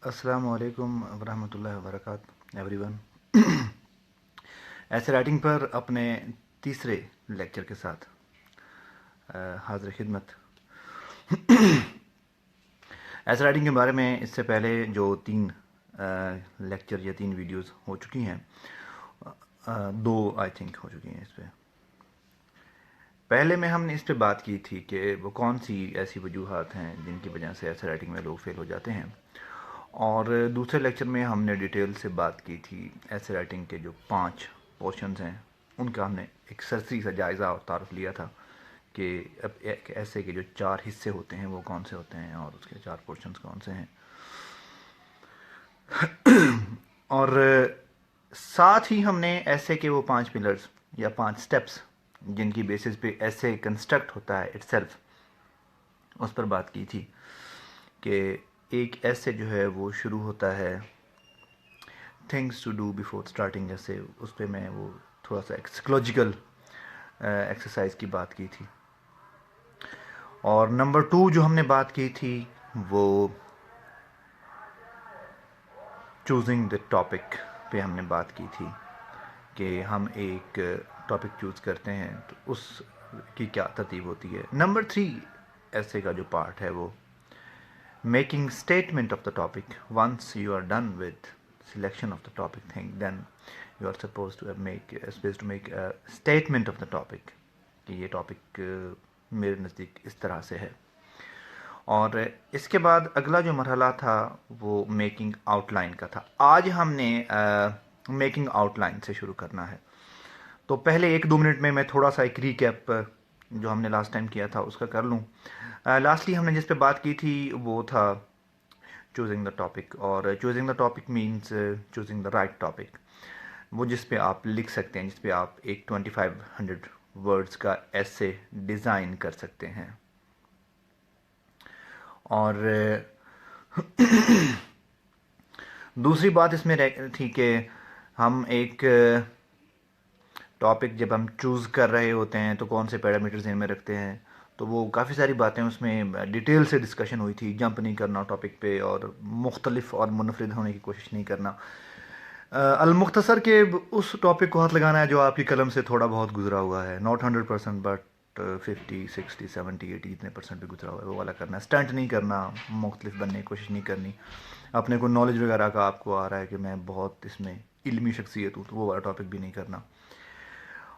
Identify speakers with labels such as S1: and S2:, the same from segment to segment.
S1: السلام علیکم ورحمۃ اللہ وبرکاتہ ایوری ون. ایسے رائٹنگ پر اپنے تیسرے لیکچر کے ساتھ حاضر خدمت. ایسے رائٹنگ کے بارے میں اس سے پہلے جو تین لیکچر یا تین ویڈیوز ہو چکی ہیں، دو آئی تھنک ہو چکی ہیں. اس پہ پہلے میں ہم نے اس پہ بات کی تھی کہ وہ کون سی ایسی وجوہات ہیں جن کی وجہ سے ایسے رائٹنگ میں لوگ فیل ہو جاتے ہیں، اور دوسرے لیکچر میں ہم نے ڈیٹیل سے بات کی تھی ایسے رائٹنگ کے جو 5 پورشنز ہیں ان کا ہم نے ایک سرسری سا جائزہ اور تعارف لیا تھا کہ اب ایک ایسے کے جو 4 حصے ہوتے ہیں وہ کون سے ہوتے ہیں اور اس کے 4 پورشنز کون سے ہیں. اور ساتھ ہی ہم نے ایسے کے وہ 5 پلرز یا 5 سٹیپس جن کی بیسس پہ ایسے کنسٹرکٹ ہوتا ہے اٹ سیلف، اس پر بات کی تھی کہ ایک ایسے جو ہے وہ شروع ہوتا ہے things to do before starting essay. اس پہ میں وہ تھوڑا سا ایک سائیکولوجیکل ایکسرسائز کی بات کی تھی. اور نمبر 2 جو ہم نے بات کی تھی وہ چوزنگ دا ٹاپک پہ ہم نے بات کی تھی کہ ہم ایک ٹاپک چوز کرتے ہیں تو اس کی کیا ترتیب ہوتی ہے. نمبر 3 ایسے کا جو پارٹ ہے وہ making statement of the topic. Once you are done with selection of the topic thing, then you are supposed to make a statement of the topic کہ یہ ٹاپک میرے نزدیک اس طرح سے ہے. اور اس کے بعد اگلا جو مرحلہ تھا وہ میکنگ آؤٹ لائن کا تھا. آج ہم نے میکنگ آؤٹ لائن سے شروع کرنا ہے. تو پہلے 1-2 منٹ میں تھوڑا سا ایک ریکیپ جو ہم نے لاسٹ ٹائم کیا تھا اس کا کر لوں. لاسٹلی ہم نے جس پہ بات کی تھی وہ تھا چوزنگ دا ٹاپک. اور choosing the topic means choosing the right topic, وہ جس پہ آپ لکھ سکتے ہیں، جس پہ آپ ایک 2500 ورڈز کا ایسے ڈیزائن کر سکتے ہیں. اور دوسری بات اس میں تھی کہ ہم ایک ٹاپک جب ہم چوز کر رہے ہوتے ہیں تو کون سے پیرامیٹر ذہن میں رکھتے ہیں. تو وہ کافی ساری باتیں اس میں ڈیٹیل سے ڈسکشن ہوئی تھی. جمپ نہیں کرنا ٹاپک پہ اور مختلف اور منفرد ہونے کی کوشش نہیں کرنا. المختصر کہ اس ٹاپک کو ہاتھ لگانا ہے جو آپ کی قلم سے تھوڑا بہت گزرا ہوا ہے. ناٹ 100% بٹ 50 60 70 80 اتنے % پہ گزرا ہوا ہے وہ والا کرنا ہے. اسٹنٹ نہیں کرنا، مختلف بننے کی کوشش نہیں کرنی. اپنے کو نالج وغیرہ کا آپ کو آ رہا ہے کہ میں بہت اس میں علمی شخصیت ہوں تو وہ والا ٹاپک بھی نہیں کرنا.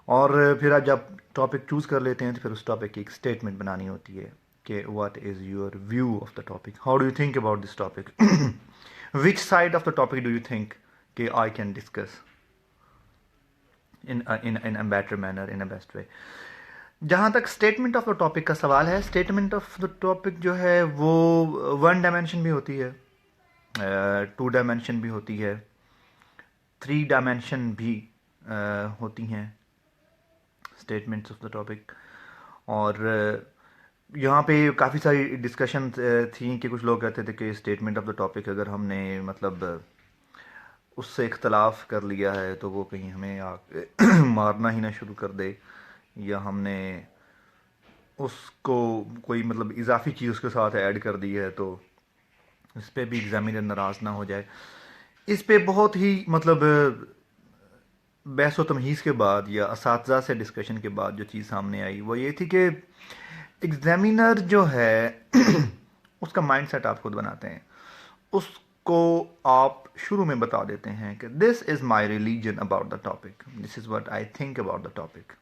S1: اور پھر آپ جب ٹاپک چوز کر لیتے ہیں تو پھر اس ٹاپک کی ایک اسٹیٹمنٹ بنانی ہوتی ہے کہ what is your view of the topic, how do you think about this topic, which side of the topic do you think کہ I can discuss in better manner, in a best way. جہاں تک statement of the topic کا سوال ہے، statement of the topic جو ہے وہ 1 dimension بھی ہوتی ہے، 2 ڈائمینشن بھی ہوتی ہے، 3 ڈائمینشن بھی ہوتی ہیں اسٹیٹمنٹس آف دا ٹاپک. اور یہاں پہ کافی ساری ڈسکشن تھیں کہ کچھ لوگ کہتے تھے کہ اسٹیٹمنٹ آف دا ٹاپک اگر ہم نے مطلب اس سے اختلاف کر لیا ہے تو وہ کہیں ہمیں مارنا ہی نہ شروع کر دے، یا ہم نے اس کو کوئی مطلب اضافی چیز اس کے ساتھ ایڈ کر دی ہے تو اس پہ بھی ایگزامینر ناراض نہ ہو جائے. اس پہ بہت ہی مطلب بحث و تمہیز کے بعد یا اساتذہ سے ڈسکشن کے بعد جو چیز سامنے آئی وہ یہ تھی کہ ایگزامینر جو ہے اس کا مائنڈ سیٹ آپ خود بناتے ہیں. اس کو آپ شروع میں بتا دیتے ہیں کہ this is my religion about the topic, this is what I think about the topic.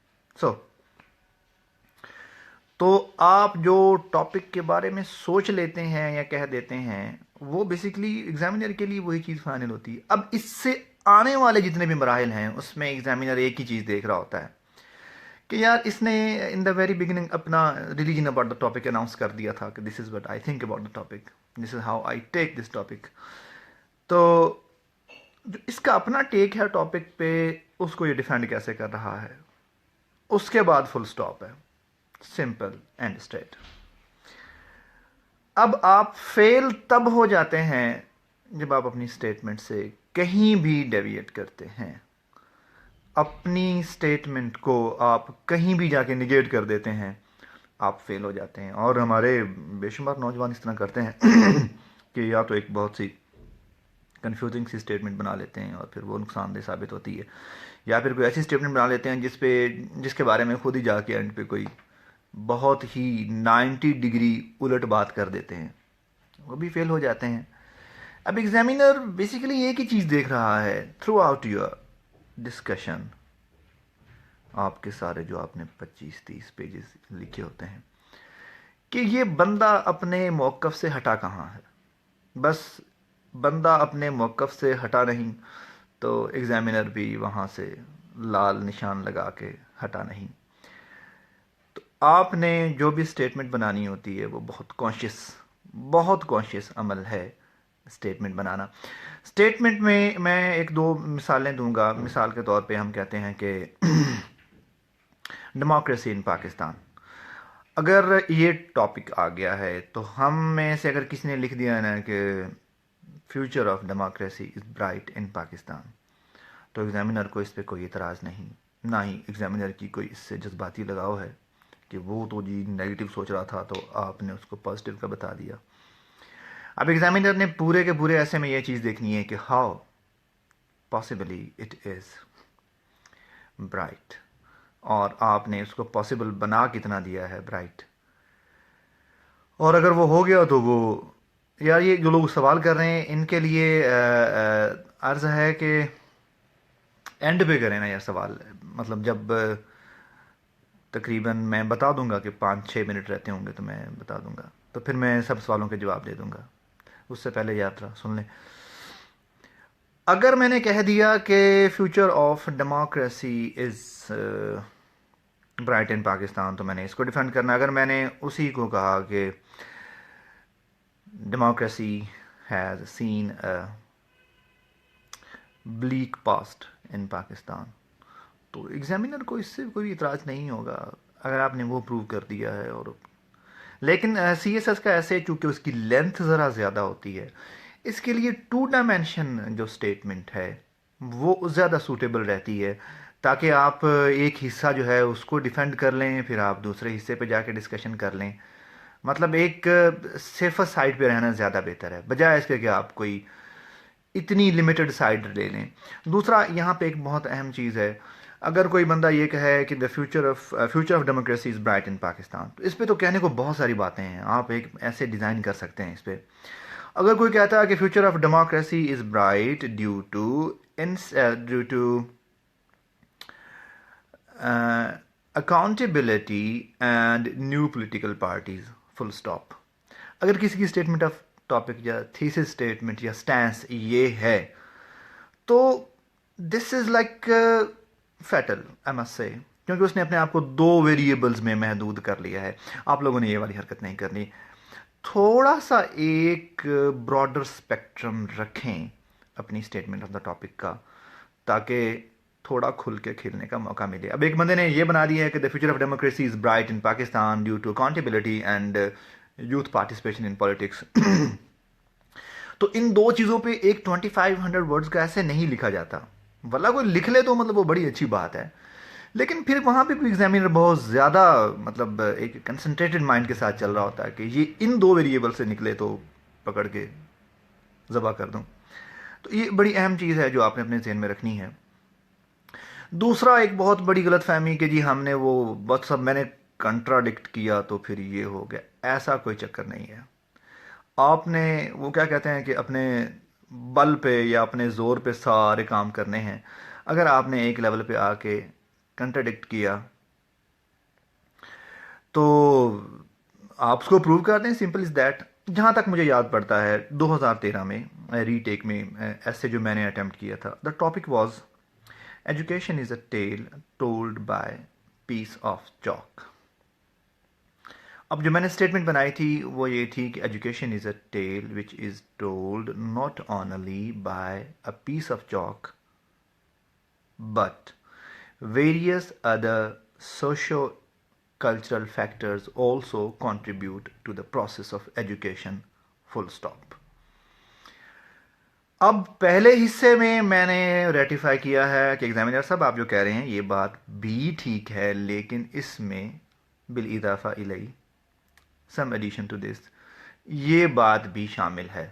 S1: تو آپ جو ٹاپک کے بارے میں سوچ لیتے ہیں یا کہہ دیتے ہیں وہ بیسیکلی ایگزامینر کے لیے وہی چیز فائنل ہوتی ہے. اب اس سے آنے والے جتنے بھی مراحل ہیں اس میں ایگزامینر ایک ہی چیز دیکھ رہا ہوتا ہے کہ یار اس نے ان دا ویری بگننگ اپنا religion about the topic announce کر دیا تھا کہ this is what I think about the topic, this is how I take this topic. تو جو اس کا اپنا ٹیک ہے ٹاپک پہ اس کو یہ ڈیفینڈ کیسے کر رہا ہے، اس کے بعد فل سٹاپ ہے، سمپل اینڈ اسٹریٹ. اب آپ فیل تب ہو جاتے ہیں جب آپ اپنی اسٹیٹمنٹ سے کہیں بھی ڈیویٹ کرتے ہیں، اپنی اسٹیٹمنٹ کو آپ کہیں بھی جا کے نگیٹ کر دیتے ہیں، آپ فیل ہو جاتے ہیں. اور ہمارے بے شمار نوجوان اس طرح کرتے ہیں کہ یا تو ایک بہت سی کنفیوزنگ سی اسٹیٹمنٹ بنا لیتے ہیں اور پھر وہ نقصان دہ ثابت ہوتی ہے، یا پھر کوئی ایسی اسٹیٹمنٹ بنا لیتے ہیں جس کے بارے میں خود ہی جا کے اینڈ پہ کوئی بہت ہی 90 ڈگری الٹ بات کر دیتے ہیں، وہ بھی فیل ہو جاتے ہیں۔ اب ایگزامینر بیسیکلی ایک ہی چیز دیکھ رہا ہے تھرو آؤٹ یور ڈسکشن، آپ کے سارے جو آپ نے 25-30 پیجز لکھے ہوتے ہیں، کہ یہ بندہ اپنے موقف سے ہٹا کہاں ہے۔ بس بندہ اپنے موقف سے ہٹا نہیں تو ایگزامینر بھی وہاں سے لال نشان لگا کے ہٹا نہیں۔ تو آپ نے جو بھی اسٹیٹمنٹ بنانی ہوتی ہے وہ بہت کانشیس عمل ہے اسٹیٹمنٹ بنانا۔ اسٹیٹمنٹ میں ایک دو مثالیں دوں گا۔ مثال کے طور پہ ہم کہتے ہیں کہ ڈیموکریسی ان پاکستان، اگر یہ ٹاپک آ گیا ہے تو ہم میں سے اگر کسی نے لکھ دیا نا کہ future of democracy is bright in Pakistan, تو ایگزامینر کو اس پہ کوئی اعتراض نہیں، نہ ہی ایگزامینر کی کوئی اس سے جذباتی لگاؤ ہے کہ وہ تو جی نیگیٹو سوچ رہا تھا تو آپ نے اس کو پازیٹیو کا بتا دیا۔ اب ایگزامینر نے پورے کے پورے ایسے میں یہ چیز دیکھنی ہے کہ how possibly it is bright, اور آپ نے اس کو پاسبل بنا کتنا دیا ہے برائٹ۔ اور اگر وہ ہو گیا تو وہ، یار یہ جو لوگ سوال کر رہے ہیں ان کے لیے عرض ہے کہ اینڈ پہ کریں نا یہ سوال، مطلب جب تقریباً میں بتا دوں گا کہ 5-6 منٹ رہتے ہوں گے تو میں بتا دوں گا، تو پھر میں سب سوالوں کے جواب دے دوں گا۔ اس سے پہلے یاد رہا سن لیں، اگر میں نے کہہ دیا کہ future of democracy is bright in Pakistan تو میں نے اس کو ڈیفینڈ کرنا۔ اگر میں نے اسی کو کہا کہ democracy has seen black past in Pakistan, تو ایگزامینر کو اس سے کوئی اعتراض نہیں ہوگا اگر آپ نے وہ پروو کر دیا ہے۔ اور لیکن سی ایس ایس کا ایسے چونکہ اس کی لینتھ ذرا زیادہ ہوتی ہے، اس کے لیے 2 ڈائمینشن جو اسٹیٹمنٹ ہے وہ زیادہ سوٹیبل رہتی ہے، تاکہ آپ ایک حصہ جو ہے اس کو ڈیفینڈ کر لیں، پھر آپ دوسرے حصے پہ جا کے ڈسکشن کر لیں۔ مطلب ایک سیفر سائڈ پہ رہنا زیادہ بہتر ہے، بجائے اس کے کہ آپ کوئی اتنی لمیٹڈ سائڈ لے لیں۔ دوسرا یہاں پہ ایک بہت اہم چیز ہے، اگر کوئی بندہ یہ کہے کہ future of democracy is bright in Pakistan, تو اس پہ تو کہنے کو بہت ساری باتیں ہیں، آپ ایک ایسے ڈیزائن کر سکتے ہیں اس پہ۔ اگر کوئی کہتا ہے کہ future of democracy is bright due to accountability and new political parties, full stop. اگر کسی کی اسٹیٹمنٹ آف ٹاپک یا تھیسس اسٹیٹمنٹ یا سٹینس یہ ہے تو this is like fatal I must say, کیونکہ اس نے اپنے آپ کو 2 ویریبلز میں محدود کر لیا ہے۔ آپ لوگوں نے یہ والی حرکت نہیں کرنی، تھوڑا سا ایک براڈر اسپیکٹرم رکھیں اپنی اسٹیٹمنٹ آف دا ٹاپک کا، تاکہ تھوڑا کھل کے کھیلنے کا موقع ملے۔ اب ایک بندے نے یہ بنا دیا ہے کہ the future of democracy is bright in Pakistan due to accountability and youth participation in politics, تو ان 2 چیزوں پہ ایک 2500 ورڈز کا ایسے نہیں لکھا جاتا۔ واللہ کوئی لکھ لے تو مطلب وہ بڑی اچھی بات ہے، لیکن پھر وہاں پہ ایگزامینر بہت زیادہ مطلب ایک کنسنٹریٹڈ مائنڈ کے ساتھ چل رہا ہوتا ہے کہ یہ ان 2 ویریبل سے نکلے تو پکڑ کے ذبح کر دوں۔ تو یہ بڑی اہم چیز ہے جو آپ نے اپنے ذہن میں رکھنی ہے۔ دوسرا ایک بہت بڑی غلط فہمی کہ جی ہم نے وہ بس اب میں نے کنٹراڈکٹ کیا تو پھر یہ ہو گیا، ایسا کوئی چکر نہیں ہے۔ آپ نے وہ کیا کہتے ہیں کہ اپنے بل پہ یا اپنے زور پہ سارے کام کرنے ہیں، اگر آپ نے ایک لیول پہ آ کے کنٹراڈکٹ کیا تو آپ اس کو پروو کر دیں، سمپل از دیٹ۔ جہاں تک مجھے یاد پڑتا ہے 2013 میں ری ٹیک میں ایسے جو میں نے اٹیمپٹ کیا تھا، the topic was education is a tale told by piece of chalk. اب جو میں نے اسٹیٹمنٹ بنائی تھی وہ یہ تھی کہ education is a tale which is told not only by a piece of chalk but various other socio-cultural factors also contribute to the process of education, full stop۔ اب پہلے حصے میں نے ریٹیفائی کیا ہے کہ ایگزامینر صاحب آپ جو کہہ رہے ہیں یہ بات بھی ٹھیک ہے، لیکن اس میں بالاضافہ الی some addition to this، یہ بات بھی شامل ہے۔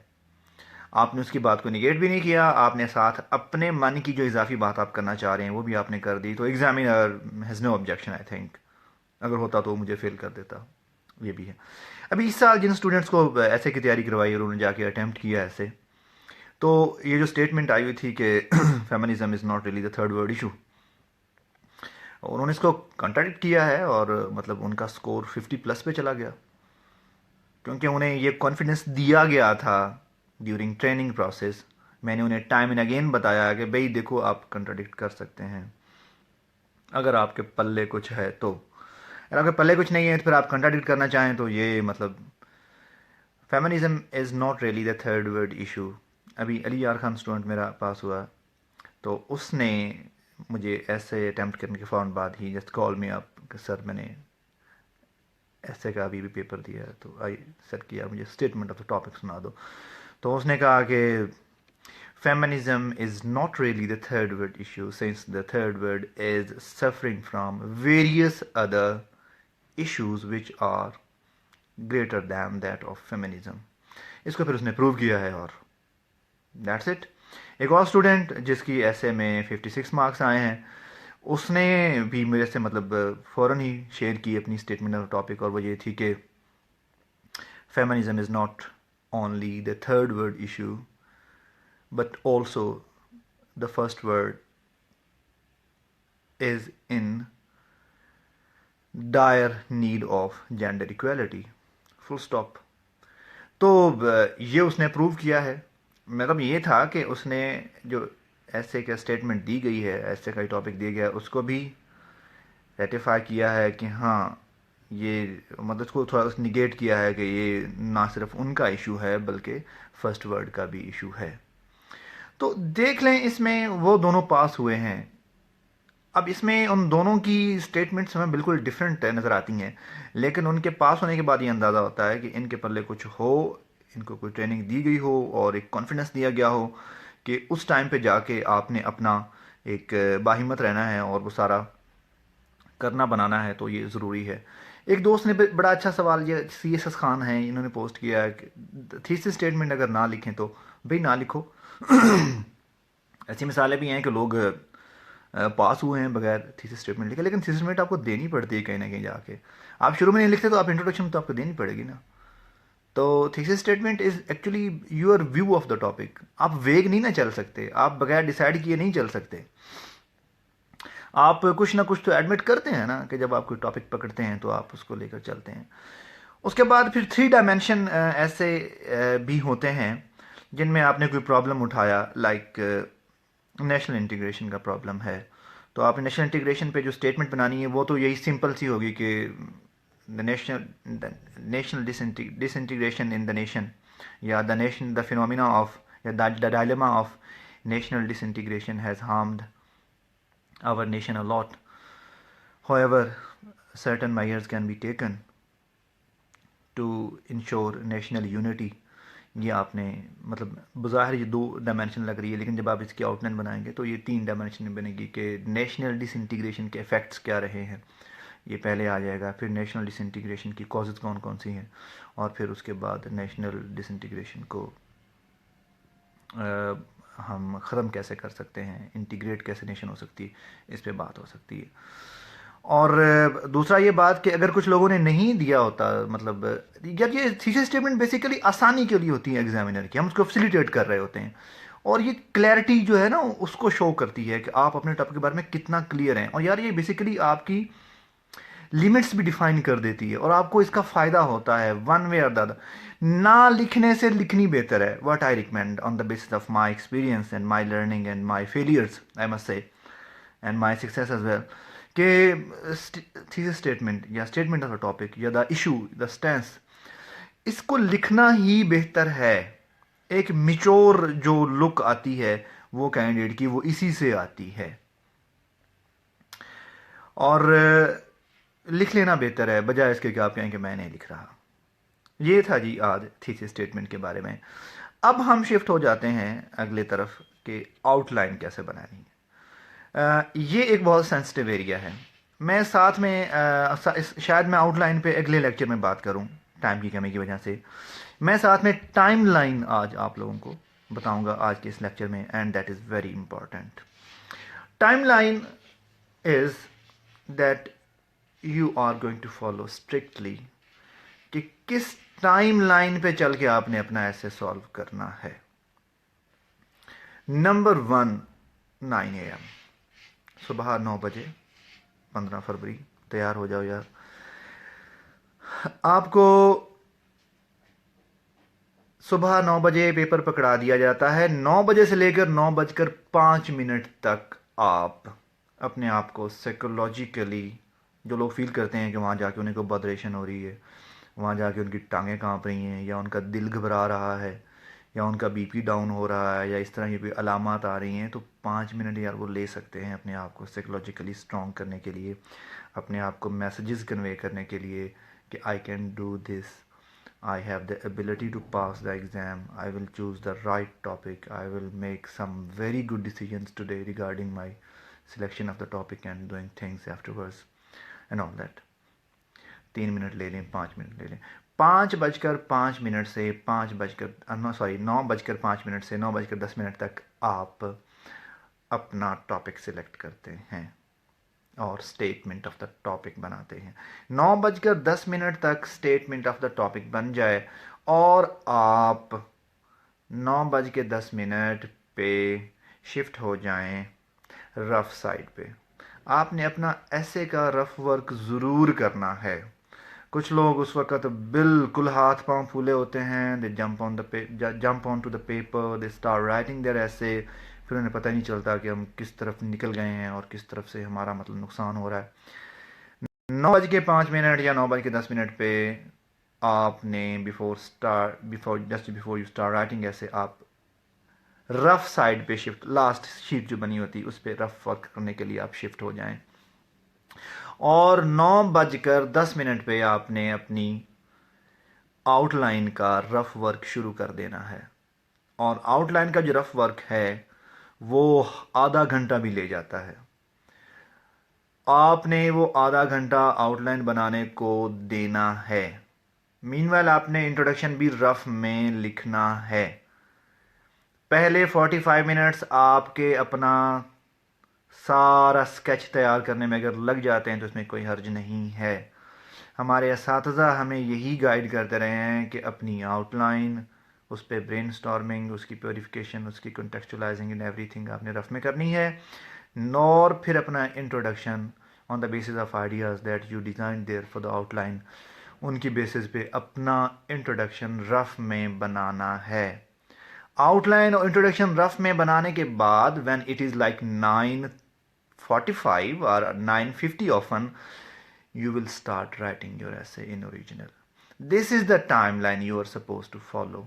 S1: آپ نے اس کی بات کو نگیٹ بھی نہیں کیا، آپ نے ساتھ اپنے من کی جو اضافی بات آپ کرنا چاہ رہے ہیں وہ بھی آپ نے کر دی، تو examiner has no objection I think. اگر ہوتا تو وہ مجھے فیل کر دیتا. یہ بھی ہے. ابھی اس سال جن اسٹوڈنٹس کو ایسے کی تیاری کروائی اور انہوں نے جا کے اٹیمپٹ کیا ایسے، تو یہ جو اسٹیٹمنٹ آئی ہوئی تھی کہ feminism is not really the third world issue, انہوں نے اس کو کنٹراڈکٹ کیا ہے اور مطلب ان کا سکور 50+ پہ چلا گیا، کیونکہ انہیں یہ کانفیڈنس دیا گیا تھا ڈیورنگ ٹریننگ پروسیس. میں نے انہیں ٹائم اینڈ اگین بتایا کہ بھئی دیکھو آپ کنٹراڈکٹ کر سکتے ہیں اگر آپ کے پلے کچھ ہے تو، اگر آپ کے پلے کچھ نہیں ہے تو پھر آپ کنٹراڈکٹ کرنا چاہیں تو یہ مطلب feminism is not really the third world issue. ابھی علی یار خان اسٹوڈنٹ میرا پاس ہوا تو اس نے مجھے ایسے اٹیمپٹ کرنے کے فوراً بعد ہی جسٹ کال می اپ کہ سر میں نے ایسے کا ابھی بھی پیپر دیا ہے، تو آئی سیٹ کیا مجھے اسٹیٹمنٹ آف دا ٹاپک سنا دو. تو اس نے کہا کہ feminism is not really the third world issue since the third world is suffering from various other issues which are greater than that of feminism. اس کو پھر اس نے پروو کیا ہے اور دیٹس اٹ. ایک اور اسٹوڈنٹ جس کی ایسے میں 56 مارکس آئے ہیں، اس نے بھی میرے سے مطلب فوراً ہی شیئر کی اپنی اسٹیٹمنٹ آف ٹاپک، اور وہ یہ تھی کہ feminism is not only the third world issue but also the first world is in dire need of gender equality, full stop. تو یہ اس نے پروو کیا ہے. مطلب یہ تھا کہ اس نے جو ایسے کا اسٹیٹمنٹ دی گئی ہے، ایسے کا ٹاپک دیا گیا ہے، اس کو بھی ریٹیفائی کیا ہے کہ ہاں یہ مطلب اس کو تھوڑا نگیٹ کیا ہے کہ یہ نہ صرف ان کا ایشو ہے بلکہ فرسٹ ورلڈ کا بھی ایشو ہے. تو دیکھ لیں اس میں وہ دونوں پاس ہوئے ہیں. اب اس میں ان دونوں کی اسٹیٹمنٹس ہمیں بالکل ڈفرینٹ نظر آتی ہیں، لیکن ان کے پاس ہونے کے بعد یہ اندازہ ہوتا ہے کہ ان کے پلے کچھ ہو، ان کو کوئی ٹریننگ دی گئی ہو اور ایک کانفیڈنس دیا گیا ہو کہ اس ٹائم پہ جا کے آپ نے اپنا ایک باہمت رہنا ہے اور وہ سارا کرنا بنانا ہے، تو یہ ضروری ہے. ایک دوست نے بڑا اچھا سوال، یہ سی ایس ایس خان ہیں، انہوں نے پوسٹ کیا ہے کہ تھیسس اسٹیٹمنٹ اگر نہ لکھیں تو بھئی نہ لکھو. ایسی مثالیں بھی ہیں کہ لوگ پاس ہوئے ہیں بغیر تھیسس اسٹیٹمنٹ لکھے، لیکن تھیسس اسٹیٹمنٹ آپ کو دینی پڑتی ہے کہیں نہ کہیں جا کے. آپ شروع میں نہیں لکھتے تو آپ انٹروڈکشن تو آپ کو دینی پڑے گی نا. تو thesis statement is actually your view of the topic. آپ ویگ نہیں نہ چل سکتے، آپ بغیر ڈیسائیڈ کیے نہیں چل سکتے. آپ کچھ نہ کچھ تو ایڈمٹ کرتے ہیں نا کہ جب آپ کوئی ٹاپک پکڑتے ہیں تو آپ اس کو لے کر چلتے ہیں. اس کے بعد پھر 3 ڈائمینشن ایسے بھی ہوتے ہیں جن میں آپ نے کوئی پرابلم اٹھایا، لائک نیشنل انٹیگریشن کا پرابلم ہے. تو آپ نے نیشنل انٹیگریشن پہ جو اسٹیٹمنٹ بنانی ہے وہ تو یہی سمپل سی ہوگی کہ national disintegration in the nation, یا دا فینومینا آف یا the dilemma of national disintegration has harmed our nation a lot. However, certain measures can be taken to ensure national unity. یہ آپ نے مطلب بظاہر یہ 2 dimension لگ رہی ہے، لیکن جب آپ اس کی آؤٹ لائن بنائیں گے تو یہ 3 ڈائمینشن بنے گی کہ نیشنل ڈس انٹیگریشن کے افیکٹس کیا رہے ہیں، یہ پہلے آ جائے گا. پھر نیشنل ڈس انٹیگریشن کی کازز کون کون سی ہیں، اور پھر اس کے بعد نیشنل ڈس انٹیگریشن کو ہم ختم کیسے کر سکتے ہیں، انٹیگریٹ کیسے نیشن ہو سکتی ہے، اس پہ بات ہو سکتی ہے. اور دوسرا یہ بات کہ اگر کچھ لوگوں نے نہیں دیا ہوتا، مطلب جب یہ تھیسس اسٹیٹمنٹ بیسیکلی آسانی کے لیے ہوتی ہے ایگزامینر کی، ہم اس کو فیسیلیٹیٹ کر رہے ہوتے ہیں، اور یہ کلیئرٹی جو ہے نا اس کو شو کرتی ہے کہ آپ اپنے ٹاپک کے بارے میں کتنا کلیئر ہیں. اور یار یہ بیسیکلی آپ کی لمٹس بھی ڈیفائن کر دیتی ہے اور آپ کو اس کا فائدہ ہوتا ہے ون وے اور دا ادر. نہ لکھنے سے لکھنی بہتر ہے. What I recommend on the basis of my experience and my learning and my failures I must say and my success as well, کہ تھیسس اسٹیٹمنٹ یا اسٹیٹمنٹ آف دا ٹاپک یا the issue the stains, اس کو لکھنا ہی بہتر ہے. ایک mature جو لک آتی ہے وہ کینڈیڈیٹ کی وہ اسی سے آتی ہے، اور لکھ لینا بہتر ہے بجائے اس کے کہ آپ کہیں کہ میں نہیں لکھ رہا. یہ تھا جی آج تھیسس اسٹیٹمنٹ کے بارے میں. اب ہم شفٹ ہو جاتے ہیں اگلے طرف کہ آؤٹ لائن کیسے بنانی ہے. یہ ایک بہت سینسٹیو ایریا ہے. میں ساتھ میں شاید میں آؤٹ لائن پہ اگلے لیکچر میں بات کروں ٹائم کی کمی کی وجہ سے. میں ساتھ میں ٹائم لائن آج آپ لوگوں کو بتاؤں گا آج کے اس لیکچر میں، and that is very important. Timeline is that you are going to follow strictly, کہ کس ٹائم لائن پہ چل کے آپ نے اپنا ایسے سالو کرنا ہے. نمبر 1، 9 AM، صبح 9 بجے 15 فروری تیار ہو جاؤ یار. آپ کو صبح 9 بجے پیپر پکڑا دیا جاتا ہے. 9 بجے سے لے کر 9:05 تک آپ اپنے آپ کو سائیکولوجیکلی، جو لوگ فیل کرتے ہیں کہ وہاں جا کے انہیں کو بدریشن ہو رہی ہے، وہاں جا کے ان کی ٹانگیں کانپ رہی ہیں، یا ان کا دل گھبرا رہا ہے، یا ان کا BP ڈاؤن ہو رہا ہے، یا اس طرح کی کوئی علامات آ رہی ہیں، تو 5 منٹ یار وہ لے سکتے ہیں اپنے آپ کو سائیکولوجیکلی اسٹرانگ کرنے کے لیے، اپنے آپ کو میسیجز کنوے کرنے کے لیے کہ I can do this, I have the ability to pass the exam, I will choose the right topic, I will make some very good decisions today regarding my selection of the topic and doing things afterwards and all that. 3 minute لے لیں، 5 minute لے لیں. 5:05 سے 9:05 سے 9:10 تک آپ اپنا topic select کرتے ہیں اور اسٹیٹمنٹ آف دا ٹاپک بناتے ہیں. 9:10 تک اسٹیٹمنٹ آف دا ٹاپک بن جائے اور آپ 9:10 پہ شفٹ ہو جائیں رف سائڈ پہ. آپ نے اپنا ایسے کا رف ورک ضرور کرنا ہے. کچھ لوگ اس وقت بالکل ہاتھ پاؤں پھولے ہوتے ہیں، they jump on to the paper, they start writing their essay, پھر انہیں پتہ نہیں چلتا کہ ہم کس طرف نکل گئے ہیں اور کس طرف سے ہمارا مطلب نقصان ہو رہا ہے. 9:05 یا 9:10 پہ آپ نے بفور یو اسٹارٹ رائٹنگ ایسے، آپ رف سائڈ پہ شفٹ، لاسٹ شیٹ جو بنی ہوتی اس پہ رف ورک کرنے کے لیے آپ شفٹ ہو جائیں. اور 9:10 پہ آپ نے اپنی آؤٹ لائن کا رف ورک شروع کر دینا ہے. اور آؤٹ لائن کا جو رف ورک ہے وہ آدھا گھنٹہ بھی لے جاتا ہے. آپ نے وہ آدھا گھنٹہ آؤٹ لائن بنانے کو دینا ہے. مین وائل آپ نے انٹروڈکشن بھی رف میں لکھنا ہے. پہلے 45 منٹس آپ کے اپنا سارا اسکیچ تیار کرنے میں اگر لگ جاتے ہیں تو اس میں کوئی حرج نہیں ہے. ہمارے اساتذہ ہمیں یہی گائیڈ کرتے رہے ہیں کہ اپنی آؤٹ لائن، اس پہ برین سٹارمنگ، اس کی پیوریفیکیشن، اس کی کنٹیکسچولائزنگ اینڈ ایوری تھنگ آپ نے رف میں کرنی ہے. اور پھر اپنا introduction on the basis of ideas that you design there for the outline, ان کی بیسس پہ اپنا انٹروڈکشن رف میں بنانا ہے. آؤٹ لائن اور انٹروڈکشن رف میں بنانے کے بعد when it is like 9:45 or 9:50 often, you will start writing your essay in original. This is the timeline you are supposed to follow.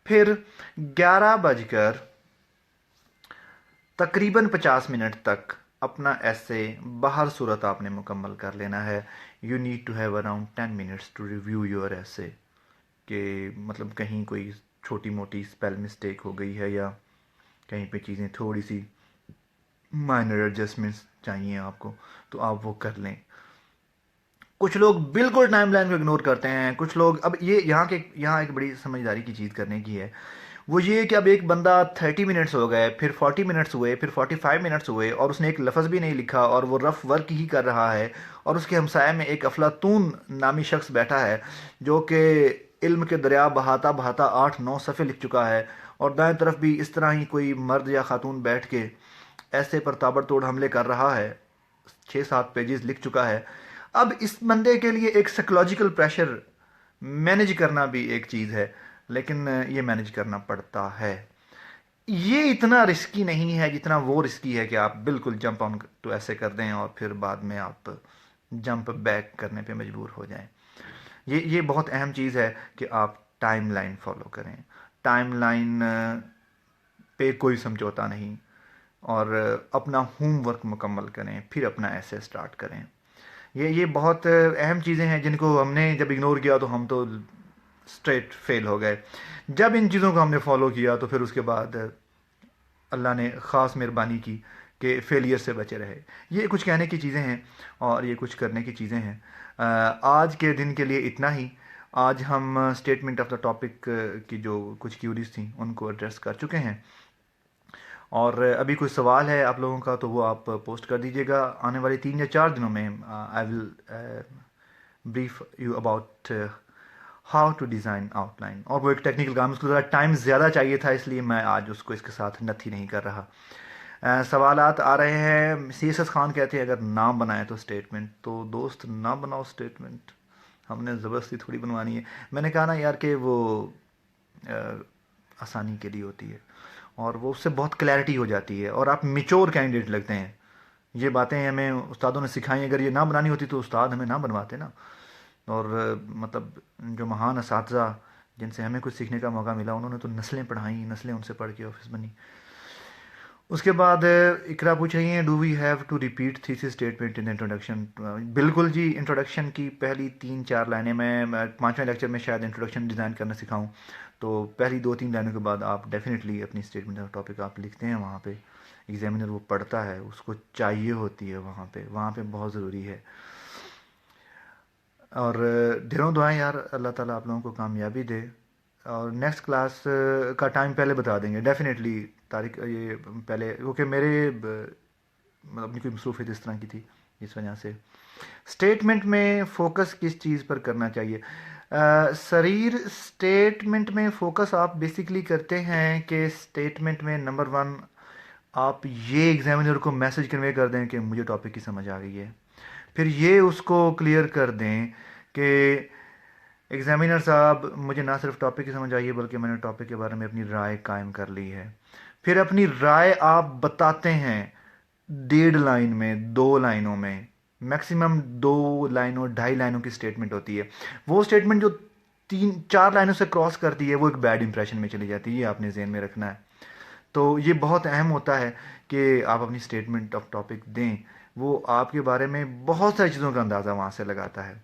S1: پھر 11 بج کر تقریباً 50 منٹ تک اپنا ایسے بہر صورت آپ نے مکمل کر لینا ہے. You need to have around 10 minutes to review your essay. کہ مطلب کہیں کوئی چھوٹی موٹی اسپیل مسٹیک ہو گئی ہے یا کہیں پہ چیزیں تھوڑی سی مائنر ایڈجسٹمنٹس چاہیے آپ کو تو آپ وہ کر لیں. کچھ لوگ بالکل ٹائم لائن کو اگنور کرتے ہیں. کچھ لوگ اب یہاں ایک بڑی سمجھداری کی چیز کرنے کی ہے، وہ یہ کہ اب ایک بندہ 30 منٹس ہو گئے، پھر 40 منٹس ہوئے، پھر 45 منٹس ہوئے اور اس نے ایک لفظ بھی نہیں لکھا اور وہ رف ورک ہی کر رہا ہے، اور اس کے ہمسائے میں ایک افلاطون نامی شخص بیٹھا ہے جو کہ علم کے دریا بہاتا بہاتا 8-9 صفحے لکھ چکا ہے، اور دائیں طرف بھی اس طرح ہی کوئی مرد یا خاتون بیٹھ کے ایسے پر تابڑ توڑ حملے کر رہا ہے، 6-7 پیجز لکھ چکا ہے. اب اس بندے کے لیے ایک سائیکولوجیکل پریشر مینیج کرنا بھی ایک چیز ہے، لیکن یہ مینیج کرنا پڑتا ہے. یہ اتنا رسکی نہیں ہے جتنا وہ رسکی ہے کہ آپ بالکل جمپ آن ٹو ایسے کر دیں اور پھر بعد میں آپ جمپ بیک کرنے پہ مجبور ہو جائیں. یہ بہت اہم چیز ہے کہ آپ ٹائم لائن فالو کریں. ٹائم لائن پہ کوئی سمجھوتا نہیں، اور اپنا ہوم ورک مکمل کریں، پھر اپنا ایسے سٹارٹ کریں. یہ بہت اہم چیزیں ہیں جن کو ہم نے جب اگنور کیا تو ہم تو اسٹریٹ فیل ہو گئے. جب ان چیزوں کو ہم نے فالو کیا تو پھر اس کے بعد اللہ نے خاص مہربانی کی کہ فیلئر سے بچے رہے. یہ کچھ کہنے کی چیزیں ہیں اور یہ کچھ کرنے کی چیزیں ہیں. آج کے دن کے لیے اتنا ہی، آج ہم اسٹیٹمنٹ آف دا ٹاپک کی جو کچھ کیوریز تھیں ان کو ایڈریس کر چکے ہیں، اور ابھی کوئی سوال ہے آپ لوگوں کا تو وہ آپ پوسٹ کر دیجیے گا. آنے والے 3 یا 4 دنوں میں I will brief you about how to design outline, اور وہ ایک ٹیکنیکل کام، اس کو ذرا ٹائم زیادہ چاہیے تھا، اس لیے میں آج اس کو اس کے ساتھ نتھی نہیں کر رہا. سوالات آ رہے ہیں. سی ایس ایس خان کہتے ہیں اگر نام بنائے تو اسٹیٹمنٹ، تو دوست نہ بناؤ اسٹیٹمنٹ، ہم نے زبردستی تھوڑی بنوانی ہے. میں نے کہا نا یار کہ وہ آسانی کے لیے ہوتی ہے، اور وہ اس سے بہت کلیئرٹی ہو جاتی ہے، اور آپ میچور کینڈیڈیٹ لگتے ہیں. یہ باتیں ہمیں استادوں نے سکھائیں، اگر یہ نہ بنانی ہوتی تو استاد ہمیں نہ بنواتے نا. اور مطلب جو مہان اساتذہ جن سے ہمیں کچھ سیکھنے کا موقع ملا، انہوں نے تو نسلیں پڑھائیں، نسلیں ان سے پڑھ کے آفس بنی. اس کے بعد اقرا پوچھ رہی ہیں do we have to repeat thesis statement in introduction. بالکل جی، انٹروڈکشن کی پہلی 3-4 لائنیں، میں 5ویں لیکچر میں شاید انٹروڈکشن ڈیزائن کرنا سکھاؤں، تو پہلی 2-3 لائنوں کے بعد آپ ڈیفینیٹلی اپنی اسٹیٹمنٹ آف ٹاپک آپ لکھتے ہیں. وہاں پہ ایگزامینر وہ پڑھتا ہے، اس کو چاہیے ہوتی ہے، وہاں پہ بہت ضروری ہے. اور ڈھیروں دعائیں یار، اللہ تعالیٰ آپ لوگوں کو کامیابی دے. اور نیکسٹ کلاس کا ٹائم پہلے بتا دیں گے ڈیفینیٹلی، تاریخ یہ پہلے، کیونکہ میرے اپنی کوئی مصروفیت اس طرح کی تھی، اس وجہ سے. اسٹیٹمنٹ میں فوکس کس چیز پر کرنا چاہیے؟ سریر، اسٹیٹمنٹ میں فوکس آپ بیسیکلی کرتے ہیں کہ اسٹیٹمنٹ میں نمبر 1 آپ یہ ایگزامینر کو میسج کنوے کر دیں کہ مجھے ٹاپک کی سمجھ آ گئی ہے. پھر یہ اس کو کلیئر کر دیں کہ ایگزامینر صاحب مجھے نہ صرف ٹاپک کی سمجھ آئی ہے بلکہ میں نے ٹاپک کے بارے میں اپنی رائے قائم کر لی ہے. پھر اپنی رائے آپ بتاتے ہیں 1.5 لائن میں، 2 لائنوں میں، میکسیمم 2 لائنوں 2.5 لائنوں کی اسٹیٹمنٹ ہوتی ہے. وہ اسٹیٹمنٹ جو 3-4 لائنوں سے کراس کرتی ہے وہ ایک بیڈ امپریشن میں چلی جاتی ہے. یہ آپ نے ذہن میں رکھنا ہے. تو یہ بہت اہم ہوتا ہے کہ آپ اپنی اسٹیٹمنٹ آف ٹاپک دیں. وہ آپ کے بارے میں بہت ساری چیزوں کا اندازہ وہاں سے لگاتا ہے.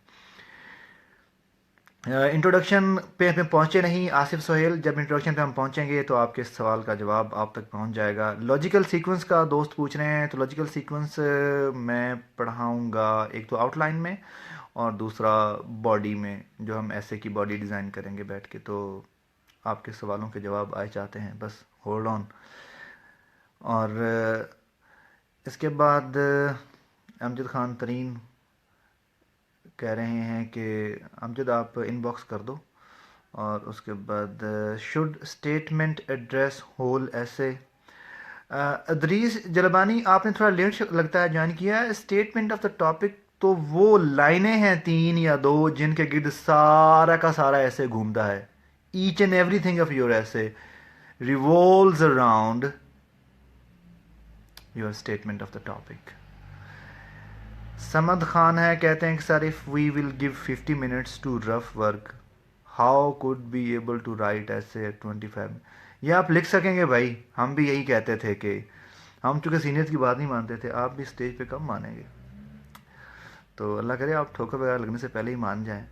S1: انٹروڈکشن پہ ہم پہنچے نہیں آصف سہیل، جب انٹروڈکشن پہ ہم پہنچیں گے تو آپ کے سوال کا جواب آپ تک پہنچ جائے گا. لاجیکل سیکوینس کا دوست پوچھ رہے ہیں، تو لاجیکل سیکوینس میں پڑھاؤں گا، ایک تو آؤٹ لائن میں اور دوسرا باڈی میں، جو ہم ایسے کی باڈی ڈیزائن کریں گے بیٹھ کے. تو آپ کے سوالوں کے جواب آئے چاہتے ہیں، بس ہولڈ آن. اور اس کے بعد امجد خان ترین کہہ رہے ہیں کہ امجد آپ ان باکس کر دو. اور اس کے بعد شوڈ اسٹیٹمنٹ ایڈریس ہول ایسے. ادریس جلبانی، آپ نے تھوڑا لیٹ لگتا ہے جوائن کیا ہے. اسٹیٹمنٹ آف دا ٹاپک تو وہ لائنیں ہیں 3 یا 2 جن کے گرد سارا کا سارا ایسے گھومتا ہے. Each and everything of your essay revolves around your statement of the topic. Samad Khan ہے، کہتے ہیں کہ سر if we will give 50 minutes to rough work how could be able to write essay at 25. یہ آپ لکھ سکیں گے بھائی، ہم بھی یہی کہتے تھے کہ ہم چونکہ سینئر کی بات نہیں مانتے تھے، آپ بھی اسٹیج پہ کب مانیں گے. تو اللہ کرے آپ ٹھوکر وغیرہ لگنے سے پہلے ہی مان جائیں.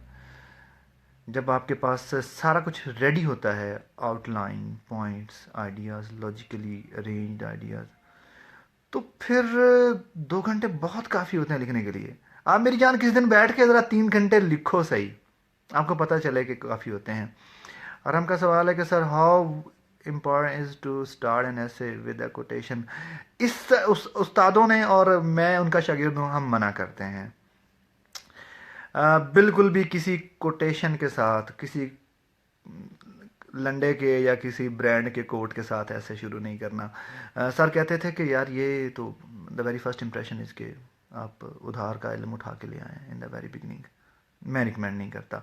S1: جب آپ کے پاس سارا کچھ ریڈی ہوتا ہے، out line, points, ideas, logically arranged ideas, تو پھر 2 گھنٹے بہت کافی ہوتے ہیں لکھنے کے لیے. آپ میری جان کسی دن بیٹھ کے ذرا 3 گھنٹے لکھو صحیح، آپ کو پتہ چلے کہ کافی ہوتے ہیں. اور ہم کا سوال ہے کہ sir how important is to start an essay with a quotation. استادوں نے اور میں ان کا شاگرد ہوں، ہم منع کرتے ہیں بالکل بھی کسی کوٹیشن کے ساتھ، کسی لنڈے کے یا کسی برانڈ کے کوٹ کے ساتھ ایسے شروع نہیں کرنا. سر کہتے تھے کہ یار یہ تو the very first impression is کہ آپ ادھار کا علم اٹھا کے لے آئیں ان دا ویری بگننگ. میں ریکمینڈ نہیں کرتا.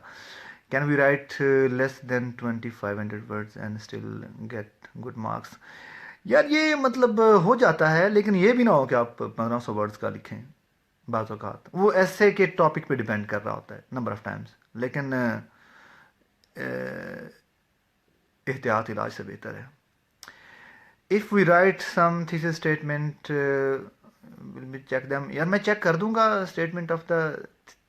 S1: Can we write less than 2500 words and still get good marks? یار یہ مطلب ہو جاتا ہے، لیکن یہ بھی نہ ہو کہ آپ 1500 ورڈز کا لکھیں. بعض اوقات وہ ایسے کے ٹاپک پہ ڈیپینڈ کر رہا ہوتا ہے نمبر آف ٹائمز، لیکن احتیاط علاج سے بہتر ہے. If we write some thesis statement will be check them. یار میں چیک کر دوں گا اسٹیٹمنٹ آف دا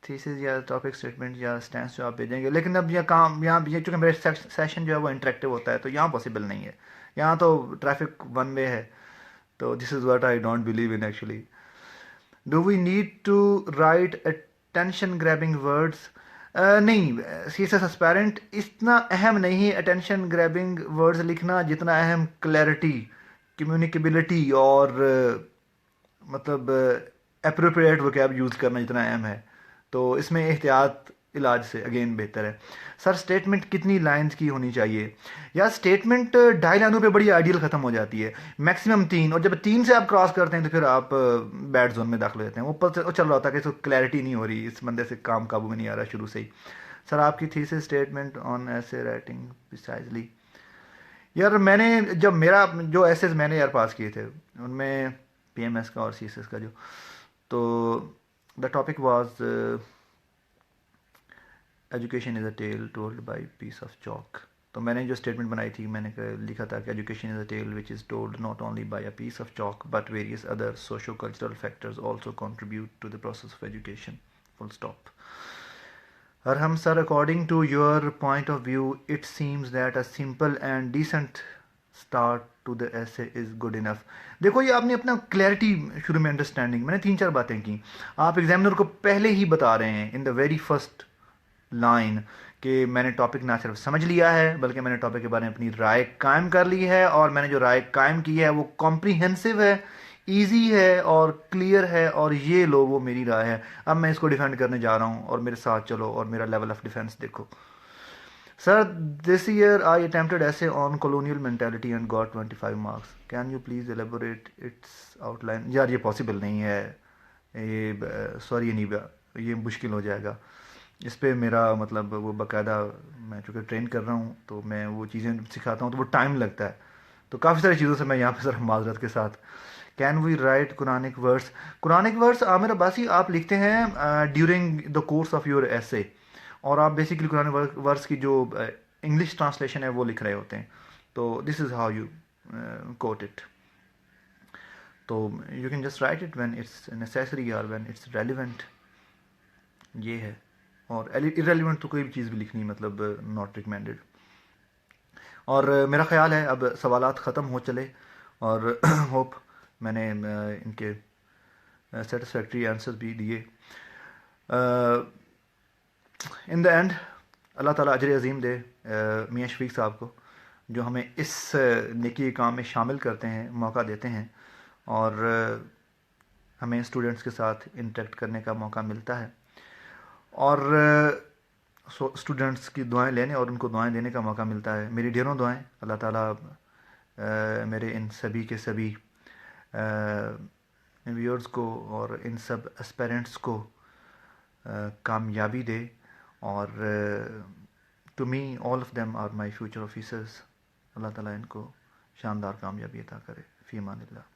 S1: تھیسس یا ٹاپک اسٹیٹمنٹ یا اسٹینس جو آپ بھیجیں گے، لیکن اب یہ کام یہاں چونکہ میرے سیشن جو ہے وہ انٹریکٹیو ہوتا ہے تو یہاں پاسبل نہیں ہے. یہاں تو ٹریفک 1 وے ہے، تو this is what I don't believe in actually. Do we need to write attention grabbing words? نہیں، سی ایس ایس اسپیرنٹ اتنا اہم نہیں ہے اٹینشن گریبنگ ورڈز لکھنا جتنا اہم کلیئرٹی، کمیونیکیبلٹی اور مطلب اپروپریٹ وکیب یوز کرنا جتنا اہم ہے. تو اس میں احتیاط علاج سے اگین بہتر ہے. سر اسٹیٹمنٹ کتنی لائنز کی ہونی چاہیے؟ یا اسٹیٹمنٹ 2.5 لائنوں پہ بڑی آئیڈیل ختم ہو جاتی ہے، میکسیمم 3، اور جب 3 سے آپ کراس کرتے ہیں تو پھر آپ بیڈ زون میں داخل ہو جاتے ہیں. وہ چل رہا ہوتا ہے کہ اس کو کلیئرٹی نہیں ہو رہی، اس بندے سے کام قابو میں نہیں آ رہا شروع سے ہی. سر آپ کی تھیسس اسٹیٹمنٹ آن ایسے رائٹنگ پریسائزلی. یار میں نے جب میرا جو ایسیز میں نے یار پاس کیے تھے ان میں پی ایم ایس کا اور سی ایس ایس کا جو، تو the topic was education is a tale told by piece of chalk. تو میں نے جو اسٹیٹمنٹ بنائی تھی میں نے لکھا تھا کہ education is a tale which is told not only by a piece of chalk but various other socio cultural factors also contribute to the process of education. Full stop. Arham sir, according to your point of view, it seems that a simple and decent start to the essay is good enough. دیکھو یہ آپ نے اپنا clarity شروع میں understanding میں نے 3-4 باتیں کی. آپ ایگزامنر کو پہلے ہی بتا رہے ہیں ان دا ویری فرسٹ لائن کہ میں نے ٹاپک نہ صرف سمجھ لیا ہے بلکہ میں نے ٹاپک کے بارے میں اپنی رائے قائم کر لی ہے، اور میں نے جو رائے قائم کی ہے وہ کمپریہنسو ہے، ایزی ہے اور کلیئر ہے، اور یہ لو وہ میری رائے ہے. اب میں اس کو ڈیفینڈ کرنے جا رہا ہوں اور میرے ساتھ چلو اور میرا لیول آف ڈیفینس دیکھو. سر this year I attempted essay on colonial mentality and got 25 marks. Can you please elaborate its outline? یار یہ پاسبل نہیں ہے، یہ سوری نہیں، یہ مشکل ہو جائے گا. اس پہ میرا مطلب وہ باقاعدہ میں چونکہ ٹرین کر رہا ہوں تو میں وہ چیزیں سکھاتا ہوں تو وہ ٹائم لگتا ہے، تو کافی ساری چیزوں سے میں یہاں پہ ذرا معذرت کے ساتھ. Can we write Quranic verse? Quranic verse Aamir Abbasi آپ لکھتے ہیں during the course of your essay, اور آپ بیسیکلی قرآن ورس کی جو انگلش ٹرانسلیشن ہے وہ لکھ رہے ہوتے ہیں. تو this is how you quote it. تو you can just write it when it's necessary اور وین اٹس ریلیونٹ. یہ ہے. اور ارریلیونٹ تو کوئی بھی چیز بھی لکھنی مطلب ناٹ ریکمینڈیڈ. اور میرا خیال ہے اب سوالات ختم ہو چلے، اور ہوپ میں نے ان کے سیٹسفیکٹری آنسر بھی دیے. ان دا اینڈ اللہ تعالیٰ اجر عظیم دے میاں شفیق صاحب کو، جو ہمیں اس نیکی کام میں شامل کرتے ہیں، موقع دیتے ہیں، اور ہمیں اسٹوڈنٹس کے ساتھ انٹریکٹ کرنے کا موقع ملتا ہے، اور اسٹوڈنٹس کی دعائیں لینے اور ان کو دعائیں دینے کا موقع ملتا ہے. میری ڈھیروں دعائیں. اللہ تعالیٰ میرے ان سبھی کے سبھی ویورز کو اور ان سب اسپیرنٹس کو کامیابی دے، اور to me all of them are my future officers. Allah تعالیٰ ان کو شاندار کامیابی عطا کرے. فی امان اللہ.